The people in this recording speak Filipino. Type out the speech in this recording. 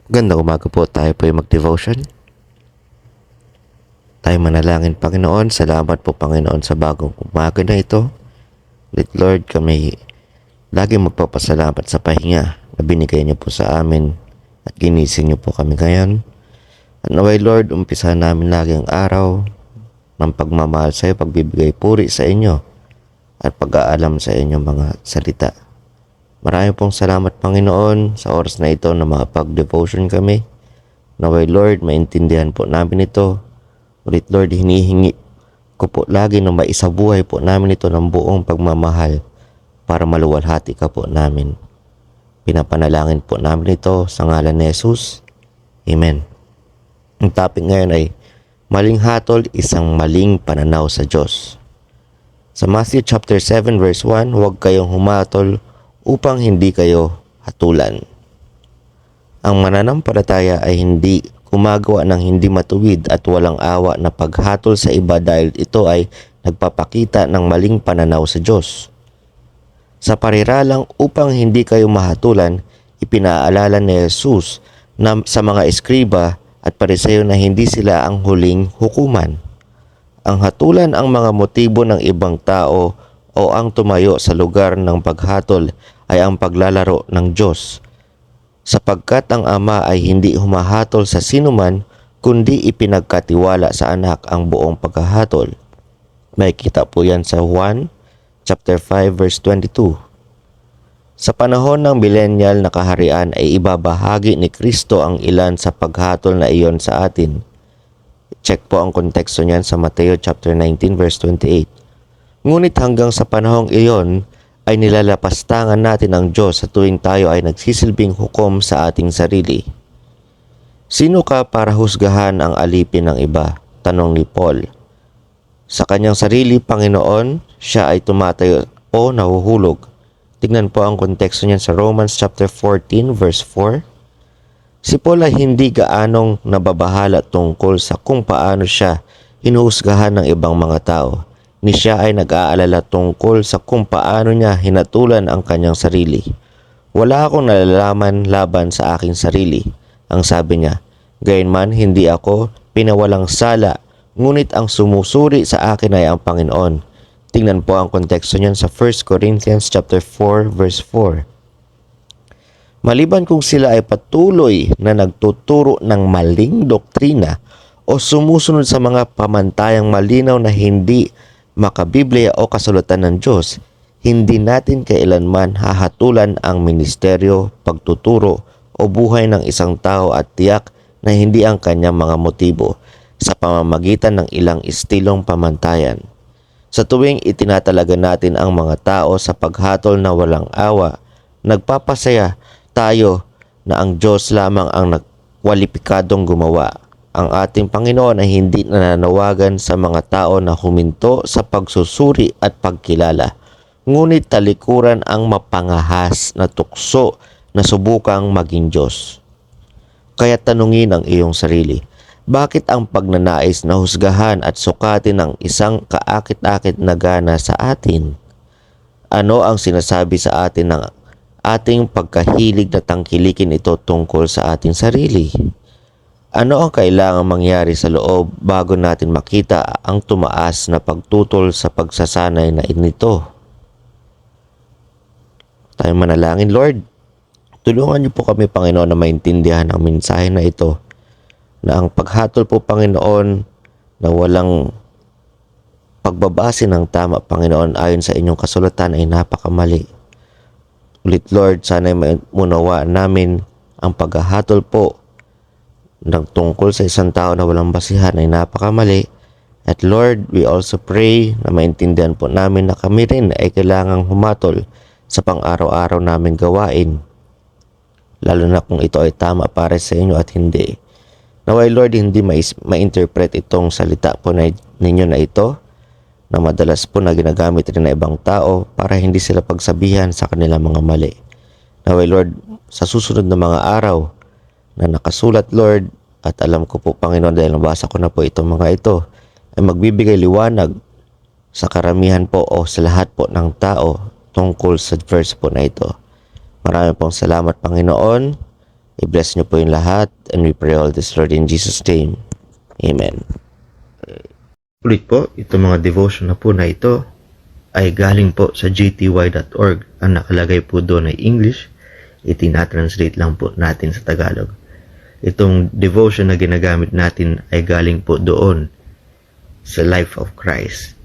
Gandang umaga po, tayo po yung mag-devotion. Tayo manalangin, Panginoon. Salamat po, Panginoon, sa bagong umaga na ito. Lord, kami lagi magpapasalamat sa pahinga na binigay niyo po sa amin at ginising niyo po kami ngayon. At naway, Lord, umpisa namin lagi ang araw ng pagmamahal sa iyo, pagbibigay puri sa inyo at pag-aalam sa inyong mga salita. Maraming pong salamat, Panginoon, sa oras na ito na makapag-devotion kami. Naway, Lord, maintindihan po namin ito. Ulit, Lord, hinihingi ko po lagi na maisabuhay po namin ito ng buong pagmamahal para maluwalhati ka po namin. Pinapanalangin po namin ito sa ngalan ni Jesus. Amen. Ang topic ngayon ay maling hatol, isang maling pananaw sa Diyos. Sa Matthew chapter 7 verse 1, huwag kayong humatol upang hindi kayo hatulan. Ang mananampalataya ay hindi gumagawa ng hindi matuwid at walang awa na paghatol sa iba dahil ito ay nagpapakita ng maling pananaw sa Diyos. Sa pariralang upang hindi kayo mahatulan, ipinaalala ni Jesus na sa mga eskriba at pariseyo na hindi sila ang huling hukuman. Ang hatulan ang mga motibo ng ibang tao o ang tumayo sa lugar ng paghatol ay ang paglalaro ng Diyos. Sapagkat ang Ama ay hindi humahatol sa sinuman kundi ipinagkatiwala sa anak ang buong paghahatol. May kita po yan sa Juan chapter 5 verse 22. Sa panahon ng millennial na kaharian ay ibabahagi ni Kristo ang ilan sa paghatol na iyon sa atin. Check po ang konteksto niyan sa Mateo chapter 19 verse 28. Ngunit hanggang sa panahong iyon ay nilalapastangan natin ang Diyos sa tuwing tayo ay nagsisilbing hukom sa ating sarili. Sino ka para husgahan ang alipin ng iba? Tanong ni Paul. Sa kanyang sarili, Panginoon, siya ay tumatayo o nahuhulog. Tingnan po ang konteksto niyan sa Romans chapter 14 verse 4. Si Paul ay hindi gaanong nababahala tungkol sa kung paano siya hinuhusgahan ng ibang mga tao. Ni siya ay nag-aalala tungkol sa kung paano niya hinatulan ang kanyang sarili. Wala akong nalalaman laban sa aking sarili, ang sabi niya. Gayunman hindi ako pinawalang sala, ngunit ang sumusuri sa akin ay ang Panginoon. Tingnan po ang konteksto niyan sa 1 Corinthians chapter 4 verse 4. Maliban kung sila ay patuloy na nagtuturo ng maling doktrina o sumusunod sa mga pamantayang malinaw na hindi makabiblia o kasulatan ng Diyos, hindi natin kailanman hahatulan ang ministeryo, pagtuturo o buhay ng isang tao at tiyak na hindi ang kanyang mga motibo sa pamamagitan ng ilang istilong pamantayan. Sa tuwing itinatalaga natin ang mga tao sa paghatol na walang awa, nagpapasaya tayo na ang Diyos lamang ang nagkwalipikadong gumawa. Ang ating Panginoon ay hindi nananawagan sa mga tao na huminto sa pagsusuri at pagkilala. Ngunit talikuran ang mapangahas na tukso na subukang maging Diyos. Kaya tanungin ang iyong sarili, bakit ang pagnanais na husgahan at sukatin ang isang kaakit-akit na gana sa atin? Ano ang sinasabi sa atin ng ating pagkahilig na tangkilikin ito tungkol sa ating sarili? Ano ang kailangang mangyari sa loob bago natin makita ang tumaas na pagtutol sa pagsasanay na inito? Tayo manalangin, Lord. Tulungan niyo po kami, Panginoon, na maintindihan ang mensahe na ito. Na ang paghatol po, Panginoon, na walang pagbabase ng tama, Panginoon, ayon sa inyong kasulatan ay napakamali. Ulit, Lord, sana'y maunawaan namin ang paghahatol po nagtungkol sa isang tao na walang basihan ay napakamali. At Lord, we also pray na maintindihan po namin na kami rin ay kailangang humatol sa pang-araw-araw namin gawain. Lalo na kung ito ay tama para sa inyo at hindi. Naway Lord, hindi ma-interpret itong salita po ninyo na ito na madalas po na ginagamit rin ng ibang tao para hindi sila pagsabihan sa kanilang mga mali. Naway Lord, sa susunod na mga araw na nakasulat, Lord, at alam ko po, Panginoon, dahil nabasa ko na po itong mga ito, ay magbibigay liwanag sa karamihan po o sa lahat po ng tao tungkol sa verse po na ito. Maraming pong salamat, Panginoon. I-bless niyo po yung lahat, and we pray all this, Lord, in Jesus' name. Amen. Ulit po, itong mga devotion na po na ito ay galing po sa gty.org. Ang nakalagay po doon ay English. Itinatranslate lang po natin sa Tagalog. Itong devotion na ginagamit natin ay galing po doon sa Life of Christ.